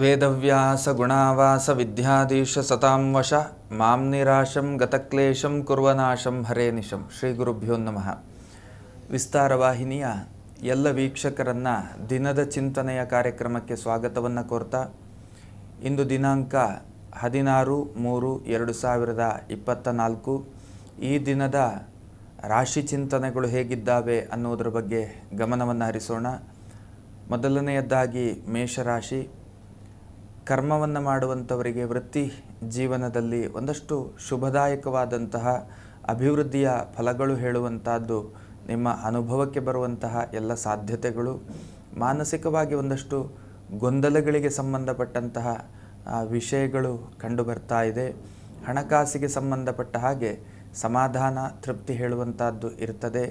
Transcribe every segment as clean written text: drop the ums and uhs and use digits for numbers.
ವೇದವ್ಯಾಸ ಗುಣಾವಾಸ ಸತಾಂ ವಶ ಮಾಂ ನಿರಾಶಂ ಗತಕ್ಲೇಶಂ ಕುರ್ವನಾಶಂ ಹರೇ ನಿಶಂ. ಶ್ರೀ ಗುರುಭ್ಯೋ ನಮಃ. ವಿಸ್ತಾರ ವಾಹಿನಿಯ ಎಲ್ಲ ವೀಕ್ಷಕರನ್ನು ದಿನದ ಚಿಂತನೆಯ ಕಾರ್ಯಕ್ರಮಕ್ಕೆ ಸ್ವಾಗತವನ್ನು ಕೋರ್ತಾ, ಇಂದು ದಿನಾಂಕ 16/3/2024. ಈ ದಿನದ ರಾಶಿ ಚಿಂತನೆಗಳು ಹೇಗಿದ್ದಾವೆ ಅನ್ನೋದ್ರ ಬಗ್ಗೆ ಗಮನವನ್ನು ಹರಿಸೋಣ. ಮೊದಲನೆಯದಾಗಿ ಮೇಷರಾಶಿ. ಕರ್ಮವನ್ನು ಮಾಡುವಂಥವರಿಗೆ ವೃತ್ತಿ ಜೀವನದಲ್ಲಿ ಒಂದಷ್ಟು ಶುಭದಾಯಕವಾದಂತಹ ಅಭಿವೃದ್ಧಿಯ ಫಲಗಳು ಹೇಳುವಂಥದ್ದು, ನಿಮ್ಮ ಅನುಭವಕ್ಕೆ ಬರುವಂತಹ ಎಲ್ಲ ಸಾಧ್ಯತೆಗಳು, ಮಾನಸಿಕವಾಗಿ ಒಂದಷ್ಟು ಗೊಂದಲಗಳಿಗೆ ಸಂಬಂಧಪಟ್ಟಂತಹ ವಿಷಯಗಳು ಕಂಡು ಬರ್ತಾ ಇದೆ. ಹಣಕಾಸಿಗೆ ಸಂಬಂಧಪಟ್ಟ ಹಾಗೆ ಸಮಾಧಾನ ತೃಪ್ತಿ ಹೇಳುವಂಥದ್ದು ಇರ್ತದೆ.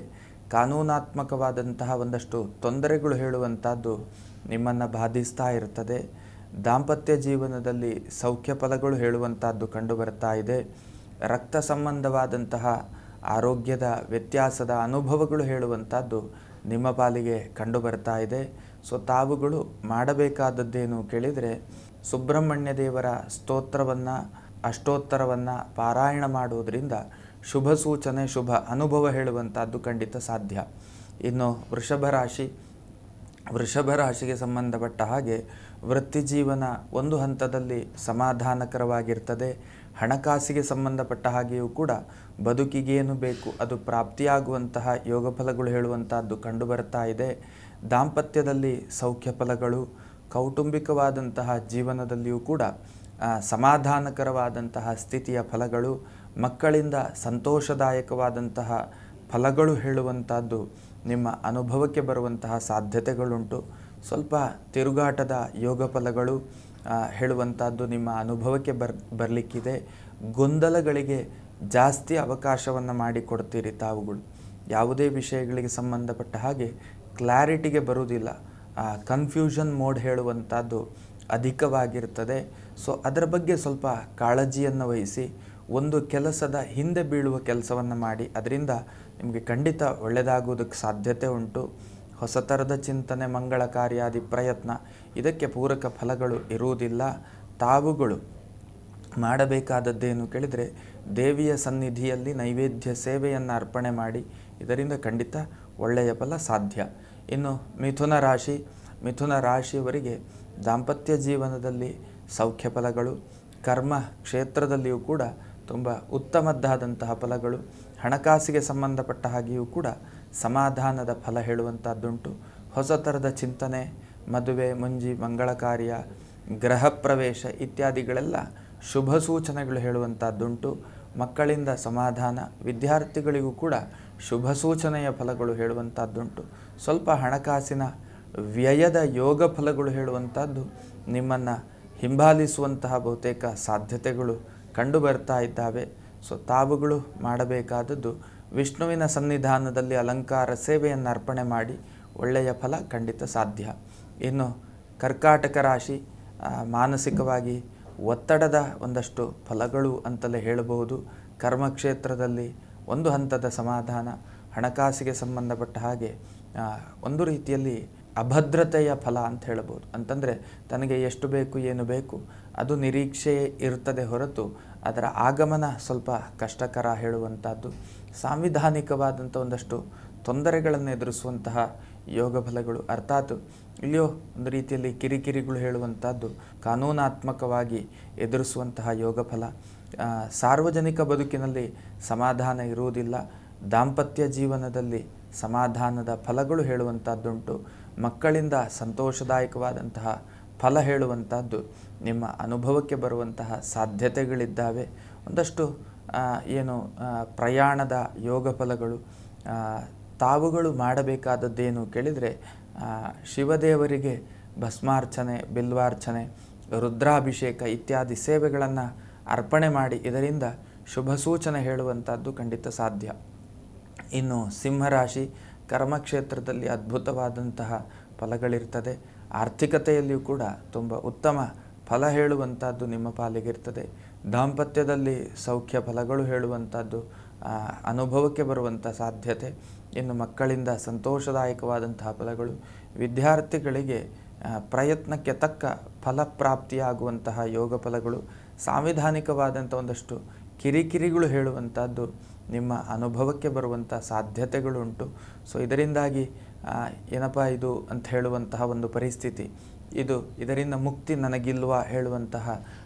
ಕಾನೂನಾತ್ಮಕವಾದಂತಹ ಒಂದಷ್ಟು ತೊಂದರೆಗಳು ಹೇಳುವಂಥದ್ದು ನಿಮ್ಮನ್ನು ಬಾಧಿಸ್ತಾ ಇರ್ತದೆ. ದಾಂಪತ್ಯ ಜೀವನದಲ್ಲಿ ಸೌಖ್ಯ ಫಲಗಳು ಹೇಳುವಂಥದ್ದು ಕಂಡು ಬರ್ತಾ ಇದೆ. ರಕ್ತ ಸಂಬಂಧವಾದಂತಹ ಆರೋಗ್ಯದ ವ್ಯತ್ಯಾಸದ ಅನುಭವಗಳು ಹೇಳುವಂಥದ್ದು ನಿಮ್ಮ ಪಾಲಿಗೆ ಕಂಡು ಬರ್ತಾ ಇದೆ. ಸೊ ತಾವುಗಳು ಮಾಡಬೇಕಾದದ್ದೇನು ಕೇಳಿದರೆ, ಸುಬ್ರಹ್ಮಣ್ಯ ದೇವರ ಸ್ತೋತ್ರವನ್ನು ಅಷ್ಟೋತ್ತರವನ್ನು ಪಾರಾಯಣ ಮಾಡುವುದರಿಂದ ಶುಭ ಸೂಚನೆ ಶುಭ ಅನುಭವ ಹೇಳುವಂಥದ್ದು ಖಂಡಿತ ಸಾಧ್ಯ. ಇನ್ನು ವೃಷಭ ರಾಶಿಗೆ ಸಂಬಂಧಪಟ್ಟ ಹಾಗೆ ವೃತ್ತಿ ಜೀವನ ಒಂದು ಹಂತದಲ್ಲಿ ಸಮಾಧಾನಕರವಾಗಿರ್ತದೆ. ಹಣಕಾಸಿಗೆ ಸಂಬಂಧಪಟ್ಟ ಹಾಗೆಯೂ ಕೂಡ ಬದುಕಿಗೇನು ಬೇಕು ಅದು ಪ್ರಾಪ್ತಿಯಾಗುವಂತಹ ಯೋಗ ಫಲಗಳು ಹೇಳುವಂಥದ್ದು ಕಂಡು ಬರ್ತಾ ಇದೆ. ದಾಂಪತ್ಯದಲ್ಲಿ ಸೌಖ್ಯ ಫಲಗಳು, ಕೌಟುಂಬಿಕವಾದಂತಹ ಜೀವನದಲ್ಲಿಯೂ ಕೂಡ ಸಮಾಧಾನಕರವಾದಂತಹ ಸ್ಥಿತಿಯ ಫಲಗಳು, ಮಕ್ಕಳಿಂದ ಸಂತೋಷದಾಯಕವಾದಂತಹ ಫಲಗಳು ಹೇಳುವಂಥದ್ದು ನಿಮ್ಮ ಅನುಭವಕ್ಕೆ ಬರುವಂತಹ ಸಾಧ್ಯತೆಗಳುಂಟು. ಸ್ವಲ್ಪ ತಿರುಗಾಟದ ಯೋಗ ಫಲಗಳು ಹೇಳುವಂಥದ್ದು ನಿಮ್ಮ ಅನುಭವಕ್ಕೆ ಬರಲಿಕ್ಕಿದೆ. ಗೊಂದಲಗಳಿಗೆ ಜಾಸ್ತಿ ಅವಕಾಶವನ್ನು ಮಾಡಿಕೊಡ್ತೀರಿ ತಾವುಗಳು. ಯಾವುದೇ ವಿಷಯಗಳಿಗೆ ಸಂಬಂಧಪಟ್ಟ ಹಾಗೆ ಕ್ಲಾರಿಟಿಗೆ ಬರುವುದಿಲ್ಲ. ಕನ್ಫ್ಯೂಷನ್ ಮೋಡ್ ಹೇಳುವಂಥದ್ದು ಅಧಿಕವಾಗಿರ್ತದೆ. ಸೊ ಅದರ ಬಗ್ಗೆ ಸ್ವಲ್ಪ ಕಾಳಜಿಯನ್ನು ವಹಿಸಿ ಒಂದು ಕೆಲಸದ ಹಿಂದೆ ಬೀಳುವ ಕೆಲಸವನ್ನು ಮಾಡಿ, ಅದರಿಂದ ನಿಮಗೆ ಖಂಡಿತ ಒಳ್ಳೆಯದಾಗುವುದಕ್ಕೆ ಸಾಧ್ಯತೆ ಉಂಟು. ಹೊಸ ಥರದ ಚಿಂತನೆ, ಮಂಗಳ ಕಾರ್ಯಾದಿ ಪ್ರಯತ್ನ ಇದಕ್ಕೆ ಪೂರಕ ಫಲಗಳು ಇರುವುದಿಲ್ಲ. ತಾವುಗಳು ಮಾಡಬೇಕಾದದ್ದೇನು ಕೇಳಿದರೆ, ದೇವಿಯ ಸನ್ನಿಧಿಯಲ್ಲಿ ನೈವೇದ್ಯ ಸೇವೆಯನ್ನು ಅರ್ಪಣೆ ಮಾಡಿ, ಇದರಿಂದ ಖಂಡಿತ ಒಳ್ಳೆಯ ಫಲ ಸಾಧ್ಯ. ಇನ್ನು ಮಿಥುನ ರಾಶಿಯವರಿಗೆ ದಾಂಪತ್ಯ ಜೀವನದಲ್ಲಿ ಸೌಖ್ಯ ಫಲಗಳು, ಕರ್ಮ ಕ್ಷೇತ್ರದಲ್ಲಿಯೂ ಕೂಡ ತುಂಬ ಉತ್ತಮದ್ದಾದಂತಹ ಫಲಗಳು, ಹಣಕಾಸಿಗೆ ಸಂಬಂಧಪಟ್ಟ ಹಾಗೆಯೂ ಕೂಡ ಸಮಾಧಾನದ ಫಲ ಹೇಳುವಂಥದ್ದುಂಟು. ಹೊಸ ಥರದ ಚಿಂತನೆ, ಮದುವೆ, ಮುಂಜಿ, ಮಂಗಳ ಕಾರ್ಯ, ಗೃಹ ಪ್ರವೇಶ ಇತ್ಯಾದಿಗಳೆಲ್ಲ ಶುಭ ಸೂಚನೆಗಳು ಹೇಳುವಂಥದ್ದುಂಟು. ಮಕ್ಕಳಿಂದ ಸಮಾಧಾನ, ವಿದ್ಯಾರ್ಥಿಗಳಿಗೂ ಕೂಡ ಶುಭ ಸೂಚನೆಯ ಫಲಗಳು ಹೇಳುವಂಥದ್ದುಂಟು. ಸ್ವಲ್ಪ ಹಣಕಾಸಿನ ವ್ಯಯದ ಯೋಗ ಫಲಗಳು ಹೇಳುವಂಥದ್ದು ನಿಮ್ಮನ್ನು ಹಿಂಬಾಲಿಸುವಂತಹ ಬಹುತೇಕ ಸಾಧ್ಯತೆಗಳು ಕಂಡು ಬರ್ತಾ ಇದ್ದಾವೆ. ಸೊ ತಾವುಗಳು ಮಾಡಬೇಕಾದದ್ದು ವಿಷ್ಣುವಿನ ಸನ್ನಿಧಾನದಲ್ಲಿ ಅಲಂಕಾರ ಸೇವೆಯನ್ನು ಅರ್ಪಣೆ ಮಾಡಿ, ಒಳ್ಳೆಯ ಫಲ ಖಂಡಿತ ಸಾಧ್ಯ. ಇನ್ನು ಕರ್ಕಾಟಕ ರಾಶಿ. ಮಾನಸಿಕವಾಗಿ ಒತ್ತಡದ ಒಂದಷ್ಟು ಫಲಗಳು ಅಂತಲೇ ಹೇಳಬಹುದು. ಕರ್ಮಕ್ಷೇತ್ರದಲ್ಲಿ ಒಂದು ಹಂತದ ಸಮಾಧಾನ, ಹಣಕಾಸಿಗೆ ಸಂಬಂಧಪಟ್ಟ ಹಾಗೆ ಒಂದು ರೀತಿಯಲ್ಲಿ ಅಭದ್ರತೆಯ ಫಲ ಅಂತ ಹೇಳ್ಬೋದು. ಅಂತಂದರೆ ತನಗೆ ಎಷ್ಟು ಬೇಕು ಏನು ಬೇಕು ಅದು ನಿರೀಕ್ಷೆಯೇ ಇರ್ತದೆ ಹೊರತು ಅದರ ಆಗಮನ ಸ್ವಲ್ಪ ಕಷ್ಟಕರ ಹೇಳುವಂಥದ್ದು. ಸಾಂವಿಧಾನಿಕವಾದಂಥ ಒಂದಷ್ಟು ತೊಂದರೆಗಳನ್ನು ಎದುರಿಸುವಂತಹ ಯೋಗ ಫಲಗಳು, ಅರ್ಥಾತ್ ಇಲ್ಲಿಯೋ ಒಂದು ರೀತಿಯಲ್ಲಿ ಕಿರಿಕಿರಿಗಳು ಹೇಳುವಂಥದ್ದು ಕಾನೂನಾತ್ಮಕವಾಗಿ ಎದುರಿಸುವಂತಹ ಯೋಗ ಫಲ. ಸಾರ್ವಜನಿಕ ಬದುಕಿನಲ್ಲಿ ಸಮಾಧಾನ ಇರುವುದಿಲ್ಲ. ದಾಂಪತ್ಯ ಜೀವನದಲ್ಲಿ ಸಮಾಧಾನದ ಫಲಗಳು ಹೇಳುವಂಥದ್ದುಂಟು. ಮಕ್ಕಳಿಂದ ಸಂತೋಷದಾಯಕವಾದಂತಹ ಫಲ ಹೇಳುವಂಥದ್ದು ನಿಮ್ಮ ಅನುಭವಕ್ಕೆ ಬರುವಂತಹ ಸಾಧ್ಯತೆಗಳಿದ್ದಾವೆ. ಒಂದಷ್ಟು ಪ್ರಯಾಣದ ಯೋಗ ಫಲಗಳು. ತಾವುಗಳು ಮಾಡಬೇಕಾದದ್ದೇನು ಕೇಳಿದರೆ, ಶಿವದೇವರಿಗೆ ಭಸ್ಮಾರ್ಚನೆ, ಬಿಲ್ವಾರ್ಚನೆ, ರುದ್ರಾಭಿಷೇಕ ಇತ್ಯಾದಿ ಸೇವೆಗಳನ್ನು ಅರ್ಪಣೆ ಮಾಡಿ, ಇದರಿಂದ ಶುಭ ಸೂಚನೆ ಹೇಳುವಂಥದ್ದು ಖಂಡಿತ ಸಾಧ್ಯ. ಇನ್ನು ಸಿಂಹರಾಶಿ. ಕರ್ಮಕ್ಷೇತ್ರದಲ್ಲಿ ಅದ್ಭುತವಾದಂತಹ ಫಲಗಳಿರ್ತದೆ. ಆರ್ಥಿಕತೆಯಲ್ಲಿಯೂ ಕೂಡ ತುಂಬ ಉತ್ತಮ ಫಲ ಹೇಳುವಂಥದ್ದು ನಿಮ್ಮ ಪಾಲಿಗಿರ್ತದೆ. ದಾಂಪತ್ಯದಲ್ಲಿ ಸೌಖ್ಯ ಫಲಗಳು ಹೇಳುವಂಥದ್ದು ಅನುಭವಕ್ಕೆ ಬರುವಂಥ ಸಾಧ್ಯತೆ. ಇನ್ನು ಮಕ್ಕಳಿಂದ ಸಂತೋಷದಾಯಕವಾದಂತಹ ಫಲಗಳು. ವಿದ್ಯಾರ್ಥಿಗಳಿಗೆ ಪ್ರಯತ್ನಕ್ಕೆ ತಕ್ಕ ಫಲಪ್ರಾಪ್ತಿಯಾಗುವಂತಹ ಯೋಗ ಫಲಗಳು, ಸಾಂವಿಧಾನಿಕವಾದಂಥ ಒಂದಷ್ಟು ಕಿರಿಕಿರಿಗಳು ಹೇಳುವಂಥದ್ದು ನಿಮ್ಮ ಅನುಭವಕ್ಕೆ ಬರುವಂಥ ಸಾಧ್ಯತೆಗಳುಂಟು. ಸೊ ಇದರಿಂದಾಗಿ ಏನಪ್ಪ ಇದು ಅಂತ ಹೇಳುವಂತಹ ಒಂದು ಪರಿಸ್ಥಿತಿ, ಇದರಿಂದ ಮುಕ್ತಿ ನನಗಿಲ್ವಾ ಹೇಳುವಂತಹ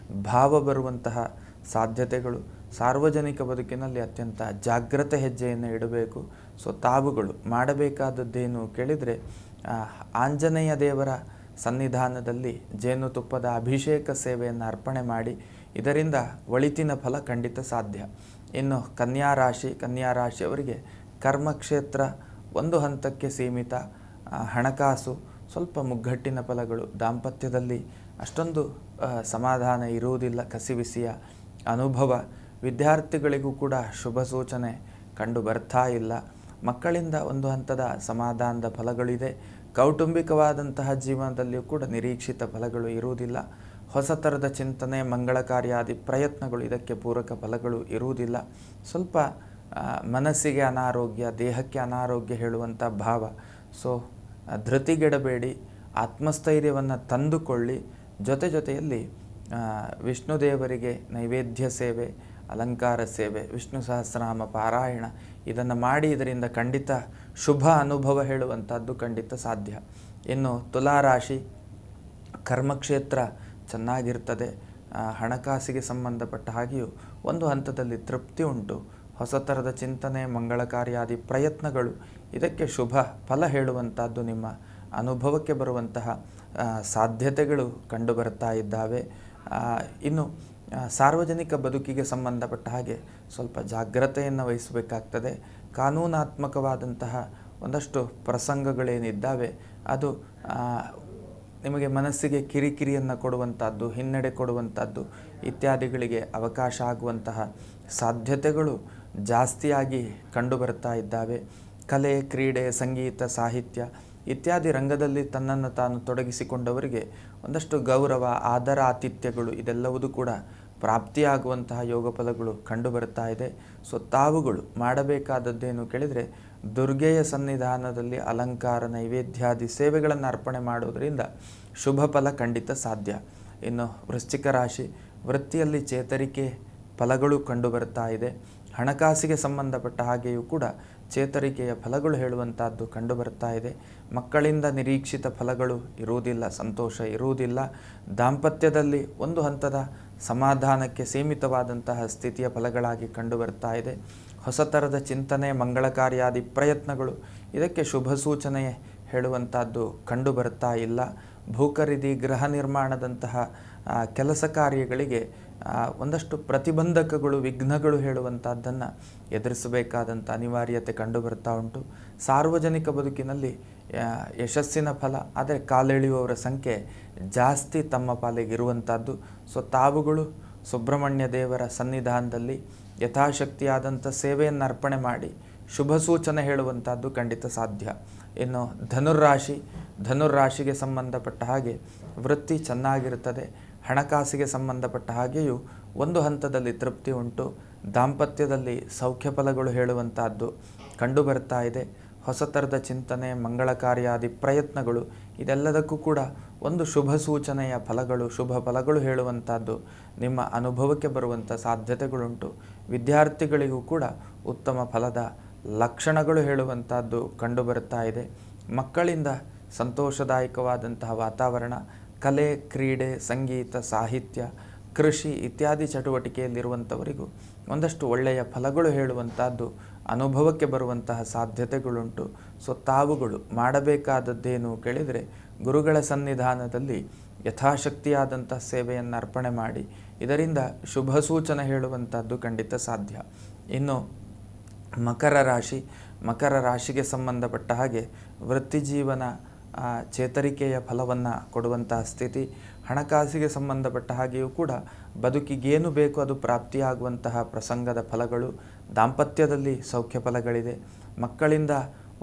ಭಾವ ಬರುವಂತಹ ಸಾಧ್ಯತೆಗಳು. ಸಾರ್ವಜನಿಕ ಬದುಕಿನಲ್ಲಿ ಅತ್ಯಂತ ಜಾಗ್ರತೆ ಹೆಜ್ಜೆಯನ್ನು ಇಡಬೇಕು. ಸೊ ತಾವುಗಳು ಮಾಡಬೇಕಾದದ್ದೇನು ಕೇಳಿದರೆ, ಆಂಜನೇಯ ದೇವರ ಸನ್ನಿಧಾನದಲ್ಲಿ ಜೇನುತುಪ್ಪದ ಅಭಿಷೇಕ ಸೇವೆಯನ್ನು ಅರ್ಪಣೆ ಮಾಡಿ, ಇದರಿಂದ ಒಳಿತಿನ ಫಲ ಖಂಡಿತ ಸಾಧ್ಯ. ಇನ್ನು ಕನ್ಯಾ ರಾಶಿಯವರಿಗೆ ಕರ್ಮಕ್ಷೇತ್ರ ಒಂದು ಹಂತಕ್ಕೆ ಸೀಮಿತ, ಹಣಕಾಸು ಸ್ವಲ್ಪ ಮುಗ್ಗಟ್ಟಿನ ಫಲಗಳು, ದಾಂಪತ್ಯದಲ್ಲಿ ಅಷ್ಟೊಂದು ಸಮಾಧಾನ ಇರುವುದಿಲ್ಲ, ಕಸಿವಿಸಿಯ ಅನುಭವ. ವಿದ್ಯಾರ್ಥಿಗಳಿಗೂ ಕೂಡ ಶುಭ ಸೂಚನೆ ಕಂಡು ಬರ್ತಾ ಇಲ್ಲ. ಮಕ್ಕಳಿಂದ ಒಂದು ಹಂತದ ಸಮಾಧಾನದ ಫಲಗಳಿದೆ. ಕೌಟುಂಬಿಕವಾದಂತಹ ಜೀವನದಲ್ಲಿಯೂ ಕೂಡ ನಿರೀಕ್ಷಿತ ಫಲಗಳು ಇರುವುದಿಲ್ಲ. ಹೊಸ ಥರದ ಚಿಂತನೆ, ಮಂಗಳಕಾರ್ಯಾದಿ ಪ್ರಯತ್ನಗಳು, ಇದಕ್ಕೆ ಪೂರಕ ಫಲಗಳು ಇರುವುದಿಲ್ಲ. ಸ್ವಲ್ಪ ಮನಸ್ಸಿಗೆ ಅನಾರೋಗ್ಯ, ದೇಹಕ್ಕೆ ಅನಾರೋಗ್ಯ ಹೇಳುವಂಥ ಭಾವ. ಸೊ ಧೃತಿಗೆಡಬೇಡಿ, ಆತ್ಮಸ್ಥೈರ್ಯವನ್ನು ತಂದುಕೊಳ್ಳಿ. ಜೊತೆಯಲ್ಲಿ ವಿಷ್ಣು ದೇವರಿಗೆ ನೈವೇದ್ಯ ಸೇವೆ, ಅಲಂಕಾರ ಸೇವೆ, ವಿಷ್ಣು ಸಹಸ್ರನಾಮ ಪಾರಾಯಣ ಇದನ್ನು ಮಾಡಿ, ಇದರಿಂದ ಖಂಡಿತ ಶುಭ ಅನುಭವ ಹೇಳುವಂಥದ್ದು ಖಂಡಿತ ಸಾಧ್ಯ. ಇನ್ನು ತುಲಾರಾಶಿ, ಕರ್ಮಕ್ಷೇತ್ರ ಚೆನ್ನಾಗಿರ್ತದೆ. ಹಣಕಾಸಿಗೆ ಸಂಬಂಧಪಟ್ಟ ಹಾಗೆಯೂ ಒಂದು ಹಂತದಲ್ಲಿ ತೃಪ್ತಿ ಉಂಟು. ಹೊಸ ಥರದ ಚಿಂತನೆ, ಮಂಗಳಕಾರ್ಯಾದಿ ಪ್ರಯತ್ನಗಳು, ಇದಕ್ಕೆ ಶುಭ ಫಲ ಹೇಳುವಂಥದ್ದು ನಿಮ್ಮ ಅನುಭವಕ್ಕೆ ಬರುವಂತಹ ಸಾಧ್ಯತೆಗಳು ಕಂಡು ಬರ್ತಾ ಇದ್ದಾವೆ. ಇನ್ನು ಸಾರ್ವಜನಿಕ ಬದುಕಿಗೆ ಸಂಬಂಧಪಟ್ಟ ಹಾಗೆ ಸ್ವಲ್ಪ ಜಾಗ್ರತೆಯನ್ನು ವಹಿಸಬೇಕಾಗ್ತದೆ. ಕಾನೂನಾತ್ಮಕವಾದಂತಹ ಒಂದಷ್ಟು ಪ್ರಸಂಗಗಳೇನಿದ್ದಾವೆ ಅದು ನಿಮಗೆ ಮನಸ್ಸಿಗೆ ಕಿರಿಕಿರಿಯನ್ನು ಕೊಡುವಂಥದ್ದು, ಹಿನ್ನಡೆ ಕೊಡುವಂಥದ್ದು ಇತ್ಯಾದಿಗಳಿಗೆ ಅವಕಾಶ ಆಗುವಂತಹ ಸಾಧ್ಯತೆಗಳು ಜಾಸ್ತಿಯಾಗಿ ಕಂಡುಬರ್ತಾ ಇದ್ದಾವೆ. ಕಲೆ, ಕ್ರೀಡೆ, ಸಂಗೀತ, ಸಾಹಿತ್ಯ ಇತ್ಯಾದಿ ರಂಗದಲ್ಲಿ ತನ್ನನ್ನು ತಾನು ತೊಡಗಿಸಿಕೊಂಡವರಿಗೆ ಒಂದಷ್ಟು ಗೌರವ, ಆದರ, ಆತಿಥ್ಯಗಳು ಇದೆಲ್ಲವೂ ಕೂಡ ಪ್ರಾಪ್ತಿಯಾಗುವಂತಹ ಯೋಗ ಫಲಗಳು ಕಂಡುಬರ್ತಾ ಇದೆ. ಸೊ ತಾವುಗಳು ಮಾಡಬೇಕಾದದ್ದೇನು ಕೇಳಿದರೆ, ದುರ್ಗೆಯ ಸನ್ನಿಧಾನದಲ್ಲಿ ಅಲಂಕಾರ, ನೈವೇದ್ಯಾದಿ ಸೇವೆಗಳನ್ನು ಅರ್ಪಣೆ ಮಾಡುವುದರಿಂದ ಶುಭ ಫಲ ಖಂಡಿತ ಸಾಧ್ಯ. ಇನ್ನು ವೃಶ್ಚಿಕ ರಾಶಿ, ವೃತ್ತಿಯಲ್ಲಿ ಚೇತರಿಕೆ ಫಲಗಳು ಕಂಡುಬರ್ತಾ ಇದೆ. ಹಣಕಾಸಿಗೆ ಸಂಬಂಧಪಟ್ಟ ಹಾಗೆಯೂ ಕೂಡ ಚೇತರಿಕೆಯ ಫಲಗಳು ಹೇಳುವಂಥದ್ದು ಕಂಡುಬರ್ತಾ ಇದೆ. ಮಕ್ಕಳಿಂದ ನಿರೀಕ್ಷಿತ ಫಲಗಳು ಇರುವುದಿಲ್ಲ, ಸಂತೋಷ ಇರುವುದಿಲ್ಲ. ದಾಂಪತ್ಯದಲ್ಲಿ ಒಂದು ಹಂತದ ಸಮಾಧಾನಕ್ಕೆ ಸೀಮಿತವಾದಂತಹ ಸ್ಥಿತಿಯ ಫಲಗಳಾಗಿ ಕಂಡುಬರ್ತಾ ಇದೆ. ಹೊಸ ಥರದ ಚಿಂತನೆ, ಮಂಗಳಕಾರ್ಯಾದಿ ಪ್ರಯತ್ನಗಳು, ಇದಕ್ಕೆ ಶುಭ ಸೂಚನೆ ಹೇಳುವಂಥದ್ದು ಕಂಡುಬರ್ತಾ ಇಲ್ಲ. ಭೂಖರೀದಿ, ಗೃಹ ನಿರ್ಮಾಣದಂತಹ ಕೆಲಸ ಕಾರ್ಯಗಳಿಗೆ ಒಂದಷ್ಟು ಪ್ರತಿಬಂಧಕಗಳು, ವಿಘ್ನಗಳು ಹೇಳುವಂಥದ್ದನ್ನು ಎದುರಿಸಬೇಕಾದಂಥ ಅನಿವಾರ್ಯತೆ ಕಂಡುಬರ್ತಾ ಉಂಟು. ಸಾರ್ವಜನಿಕ ಬದುಕಿನಲ್ಲಿ ಯಶಸ್ಸಿನ ಫಲ, ಆದರೆ ಕಾಲೆಳೆಯುವವರ ಸಂಖ್ಯೆ ಜಾಸ್ತಿ ತಮ್ಮ ಪಾಲಿಗೆ ಇರುವಂಥದ್ದು. ಸೊ ತಾವುಗಳು ಸುಬ್ರಹ್ಮಣ್ಯ ದೇವರ ಸನ್ನಿಧಾನದಲ್ಲಿ ಯಥಾಶಕ್ತಿಯಾದಂಥ ಸೇವೆಯನ್ನು ಅರ್ಪಣೆ ಮಾಡಿ ಶುಭ ಸೂಚನೆ ಹೇಳುವಂಥದ್ದು ಖಂಡಿತ ಸಾಧ್ಯ. ಇನ್ನು ಧನುರ್ರಾಶಿಗೆ ಸಂಬಂಧಪಟ್ಟ ಹಾಗೆ ವೃತ್ತಿ ಚೆನ್ನಾಗಿರುತ್ತದೆ. ಹಣಕಾಸಿಗೆ ಸಂಬಂಧಪಟ್ಟ ಹಾಗೆಯೂ ಒಂದು ಹಂತದಲ್ಲಿ ತೃಪ್ತಿ ಉಂಟು. ದಾಂಪತ್ಯದಲ್ಲಿ ಸೌಖ್ಯ ಫಲಗಳು ಹೇಳುವಂಥದ್ದು ಕಂಡುಬರ್ತಾ ಇದೆ. ಹೊಸ ಥರದ ಚಿಂತನೆ, ಮಂಗಳ ಕಾರ್ಯಾದಿ ಪ್ರಯತ್ನಗಳು ಇದೆಲ್ಲದಕ್ಕೂ ಕೂಡ ಒಂದು ಶುಭ ಸೂಚನೆಯ ಫಲಗಳು, ಶುಭ ಫಲಗಳು ಹೇಳುವಂಥದ್ದು ನಿಮ್ಮ ಅನುಭವಕ್ಕೆ ಬರುವಂಥ ಸಾಧ್ಯತೆಗಳುಂಟು. ವಿದ್ಯಾರ್ಥಿಗಳಿಗೂ ಕೂಡ ಉತ್ತಮ ಫಲದ ಲಕ್ಷಣಗಳು ಹೇಳುವಂಥದ್ದು ಕಂಡುಬರ್ತಾ ಇದೆ. ಮಕ್ಕಳಿಂದ ಸಂತೋಷದಾಯಕವಾದಂತಹ ವಾತಾವರಣ, ಕಲೆ, ಕ್ರೀಡೆ, ಸಂಗೀತ, ಸಾಹಿತ್ಯ, ಕೃಷಿ ಇತ್ಯಾದಿ ಚಟುವಟಿಕೆಯಲ್ಲಿರುವಂಥವರಿಗೂ ಒಂದಷ್ಟು ಒಳ್ಳೆಯ ಫಲಗಳು ಹೇಳುವಂಥದ್ದು ಅನುಭವಕ್ಕೆ ಬರುವಂತಹ ಸಾಧ್ಯತೆಗಳುಂಟು. ಸೊ ತಾವುಗಳು ಮಾಡಬೇಕಾದದ್ದೇನು ಕೇಳಿದರೆ, ಗುರುಗಳ ಸನ್ನಿಧಾನದಲ್ಲಿ ಯಥಾಶಕ್ತಿಯಾದಂಥ ಸೇವೆಯನ್ನು ಅರ್ಪಣೆ ಮಾಡಿ, ಇದರಿಂದ ಶುಭ ಸೂಚನೆ ಹೇಳುವಂಥದ್ದು ಖಂಡಿತ ಸಾಧ್ಯ. ಇನ್ನು ಮಕರ ರಾಶಿಗೆ ಸಂಬಂಧಪಟ್ಟ ಹಾಗೆ ವೃತ್ತಿ ಜೀವನ ಚೇತರಿಕೆಯ ಫಲವನ್ನು ಕೊಡುವಂತಹ ಸ್ಥಿತಿ. ಹಣಕಾಸಿಗೆ ಸಂಬಂಧಪಟ್ಟ ಹಾಗೆಯೂ ಕೂಡ ಬದುಕಿಗೇನು ಬೇಕು ಅದು ಪ್ರಾಪ್ತಿಯಾಗುವಂತಹ ಪ್ರಸಂಗದ ಫಲಗಳು. ದಾಂಪತ್ಯದಲ್ಲಿ ಸೌಖ್ಯ ಫಲಗಳಿದೆ. ಮಕ್ಕಳಿಂದ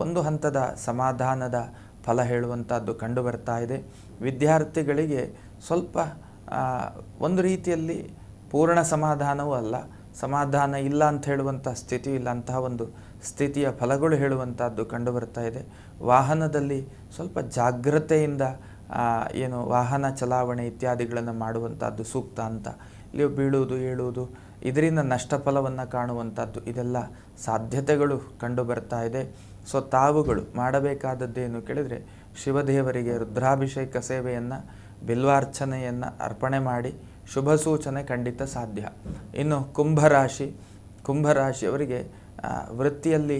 ಒಂದು ಹಂತದ ಸಮಾಧಾನದ ಫಲ ಹೇಳುವಂಥದ್ದು ಕಂಡುಬರ್ತಾ ಇದೆ. ವಿದ್ಯಾರ್ಥಿಗಳಿಗೆ ಸ್ವಲ್ಪ ಒಂದು ರೀತಿಯಲ್ಲಿ ಪೂರ್ಣ ಸಮಾಧಾನವೂ ಅಲ್ಲ, ಸಮಾಧಾನ ಇಲ್ಲ ಅಂತ ಹೇಳುವಂಥ ಸ್ಥಿತಿ ಇಲ್ಲ, ಅಂತಹ ಒಂದು ಸ್ಥಿತಿಯ ಫಲಗಳು ಹೇಳುವಂಥದ್ದು ಕಂಡುಬರ್ತಾ ಇದೆ. ವಾಹನದಲ್ಲಿ ಸ್ವಲ್ಪ ಜಾಗ್ರತೆಯಿಂದ ಏನು ವಾಹನ ಚಲಾವಣೆ ಇತ್ಯಾದಿಗಳನ್ನು ಮಾಡುವಂಥದ್ದು ಸೂಕ್ತ ಅಂತ. ಇಲ್ಲಿ ಬೀಳುವುದು ಏಳುವುದು ಇದರಿಂದ ನಷ್ಟ ಫಲವನ್ನು ಕಾಣುವಂಥದ್ದು ಇದೆಲ್ಲ ಸಾಧ್ಯತೆಗಳು ಕಂಡು ಬರ್ತಾ ಇದೆ. ಸೊ ತಾವುಗಳು ಮಾಡಬೇಕಾದದ್ದೇನು ಕೇಳಿದರೆ ಶಿವದೇವರಿಗೆ ರುದ್ರಾಭಿಷೇಕ ಸೇವೆಯನ್ನು ಬಿಲ್ವಾರ್ಚನೆಯನ್ನು ಅರ್ಪಣೆ ಮಾಡಿ ಶುಭ ಸೂಚನೆ ಖಂಡಿತ ಸಾಧ್ಯ. ಇನ್ನು ಕುಂಭರಾಶಿಯವರಿಗೆ ವೃತ್ತಿಯಲ್ಲಿ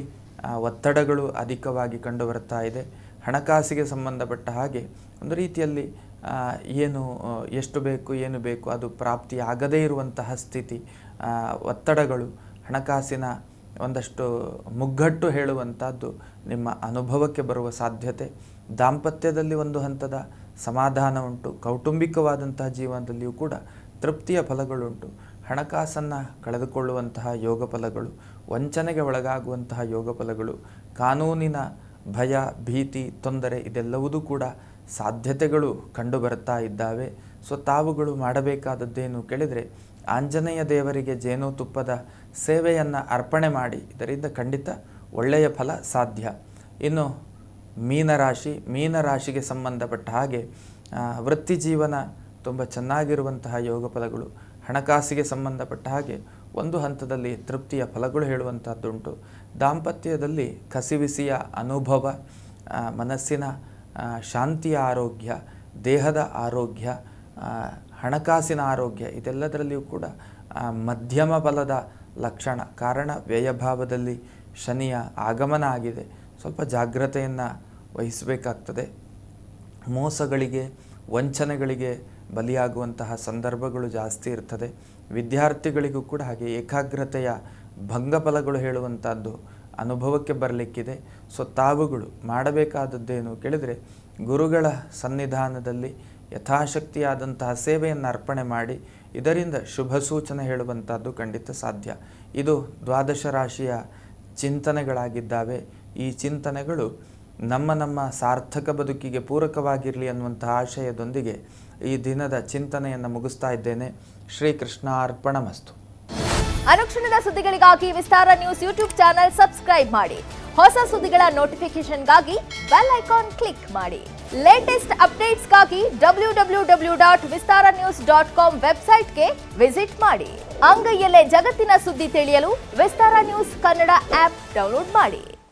ಒತ್ತಡಗಳು ಅಧಿಕವಾಗಿ ಕಂಡು ಬರ್ತಾ ಇದೆ. ಹಣಕಾಸಿಗೆ ಸಂಬಂಧಪಟ್ಟ ಹಾಗೆ ಒಂದು ರೀತಿಯಲ್ಲಿ ಎಷ್ಟು ಬೇಕು ಏನು ಬೇಕು ಅದು ಪ್ರಾಪ್ತಿಯಾಗದೇ ಇರುವಂತಹ ಸ್ಥಿತಿ, ಒತ್ತಡಗಳು, ಹಣಕಾಸಿನ ಒಂದಷ್ಟು ಮುಗ್ಗಟ್ಟು ಹೇಳುವಂಥದ್ದು ನಿಮ್ಮ ಅನುಭವಕ್ಕೆ ಬರುವ ಸಾಧ್ಯತೆ. ದಾಂಪತ್ಯದಲ್ಲಿ ಒಂದು ಹಂತದ ಸಮಾಧಾನ ಉಂಟು. ಕೌಟುಂಬಿಕವಾದಂತಹ ಜೀವನದಲ್ಲಿಯೂ ಕೂಡ ತೃಪ್ತಿಯ ಫಲಗಳುಂಟು. ಹಣಕಾಸನ್ನು ಕಳೆದುಕೊಳ್ಳುವಂತಹ ಯೋಗ ಫಲಗಳು, ವಂಚನೆಗೆ ಒಳಗಾಗುವಂತಹ ಯೋಗ ಫಲಗಳು, ಕಾನೂನಿನ ಭಯ ಭೀತಿ ತೊಂದರೆ ಇದೆಲ್ಲವುದೂ ಕೂಡ ಸಾಧ್ಯತೆಗಳು ಕಂಡು ಬರ್ತಾ ಇದ್ದಾವೆ. ಸೊ ತಾವುಗಳು ಮಾಡಬೇಕಾದದ್ದೇನು ಕೇಳಿದರೆ ಆಂಜನೇಯ ದೇವರಿಗೆ ಜೇನುತುಪ್ಪದ ಸೇವೆಯನ್ನು ಅರ್ಪಣೆ ಮಾಡಿ, ಇದರಿಂದ ಖಂಡಿತ ಒಳ್ಳೆಯ ಫಲ ಸಾಧ್ಯ. ಇನ್ನು ಮೀನರಾಶಿಗೆ ಸಂಬಂಧಪಟ್ಟ ಹಾಗೆ ವೃತ್ತಿ ಜೀವನ ತುಂಬ ಚೆನ್ನಾಗಿರುವಂತಹ ಯೋಗ ಫಲಗಳು, ಹಣಕಾಸಿಗೆ ಸಂಬಂಧಪಟ್ಟ ಹಾಗೆ ಒಂದು ಹಂತದಲ್ಲಿ ತೃಪ್ತಿಯ ಫಲಗಳು ಹೇಳುವಂಥದ್ದುಂಟು. ದಾಂಪತ್ಯದಲ್ಲಿ ಕಸಿವಿಸಿಯ ಅನುಭವ, ಮನಸ್ಸಿನ ಶಾಂತಿಯ ಆರೋಗ್ಯ, ದೇಹದ ಆರೋಗ್ಯ, ಹಣಕಾಸಿನ ಆರೋಗ್ಯ ಇದೆಲ್ಲದರಲ್ಲಿಯೂ ಕೂಡ ಮಧ್ಯಮ ಫಲದ ಲಕ್ಷಣ. ಕಾರಣ ವ್ಯಯಭಾವದಲ್ಲಿ ಶನಿಯ ಆಗಮನ ಆಗಿದೆ. ಸ್ವಲ್ಪ ಜಾಗ್ರತೆಯನ್ನು ವಹಿಸಬೇಕಾಗ್ತದೆ. ಮೋಸಗಳಿಗೆ ವಂಚನೆಗಳಿಗೆ ಬಲಿಯಾಗುವಂತಹ ಸಂದರ್ಭಗಳು ಜಾಸ್ತಿ ಇರ್ತದೆ. ವಿದ್ಯಾರ್ಥಿಗಳಿಗೂ ಕೂಡ ಹಾಗೆ ಏಕಾಗ್ರತೆಯ ಭಂಗಫಲಗಳು ಹೇಳುವಂಥದ್ದು ಅನುಭವಕ್ಕೆ ಬರಲಿಕ್ಕಿದೆ. ಸೊ ತಾವುಗಳು ಮಾಡಬೇಕಾದದ್ದೇನು ಕೇಳಿದರೆ ಗುರುಗಳ ಸನ್ನಿಧಾನದಲ್ಲಿ ಯಥಾಶಕ್ತಿಯಾದಂತಹ ಸೇವೆಯನ್ನು ಅರ್ಪಣೆ ಮಾಡಿ, ಇದರಿಂದ ಶುಭ ಸೂಚನೆ ಹೇಳುವಂಥದ್ದು ಖಂಡಿತ ಸಾಧ್ಯ. ಇದು ದ್ವಾದಶ ರಾಶಿಯ ಚಿಂತನೆಗಳಾಗಿದ್ದಾವೆ. ಈ ಚಿಂತನೆಗಳು ನಮ್ಮ ಸಾರ್ಥಕ ಬದುಕಿಗೆ ಪೂರಕವಾಗಿರಲಿ ಅನ್ನುವಂತಹ ಆಶಯದೊಂದಿಗೆ ಈ ದಿನದ ಚಿಂತನೆಯನ್ನು ಮುಗಿಸ್ತಾ ಇದ್ದೇನೆ. ಶ್ರೀಕೃಷ್ಣ ಅರ್ಪಣಮಸ್ತು. ಅನುಕ್ಷಣದ ಸುದ್ದಿಗಳಿಗಾಗಿ ವಿಸ್ತಾರ ನ್ಯೂಸ್ ಯೂಟ್ಯೂಬ್ ಚಾನೆಲ್ ಸಬ್ಸ್ಕ್ರೈಬ್ ಮಾಡಿ. ಹೊಸ ಸುದ್ದಿಗಳ ನೋಟಿಫಿಕೇಶನ್ಗಾಗಿ ಬೆಲ್ ಐಕಾನ್ ಕ್ಲಿಕ್ ಮಾಡಿ. ಲೇಟೆಸ್ಟ್ ಅಪ್ಡೇಟ್ಸ್ಗಾಗಿ www.vistaranews.com ವೆಬ್ಸೈಟ್ಗೆ ವಿಸಿಟ್ ಮಾಡಿ. ಅಂಗೈಯಲ್ಲೇ ಜಗತ್ತಿನ ಸುದ್ದಿ ತಿಳಿಯಲು ವಿಸ್ತಾರ ನ್ಯೂಸ್ ಕನ್ನಡ ಆಪ್ ಡೌನ್ಲೋಡ್ ಮಾಡಿ.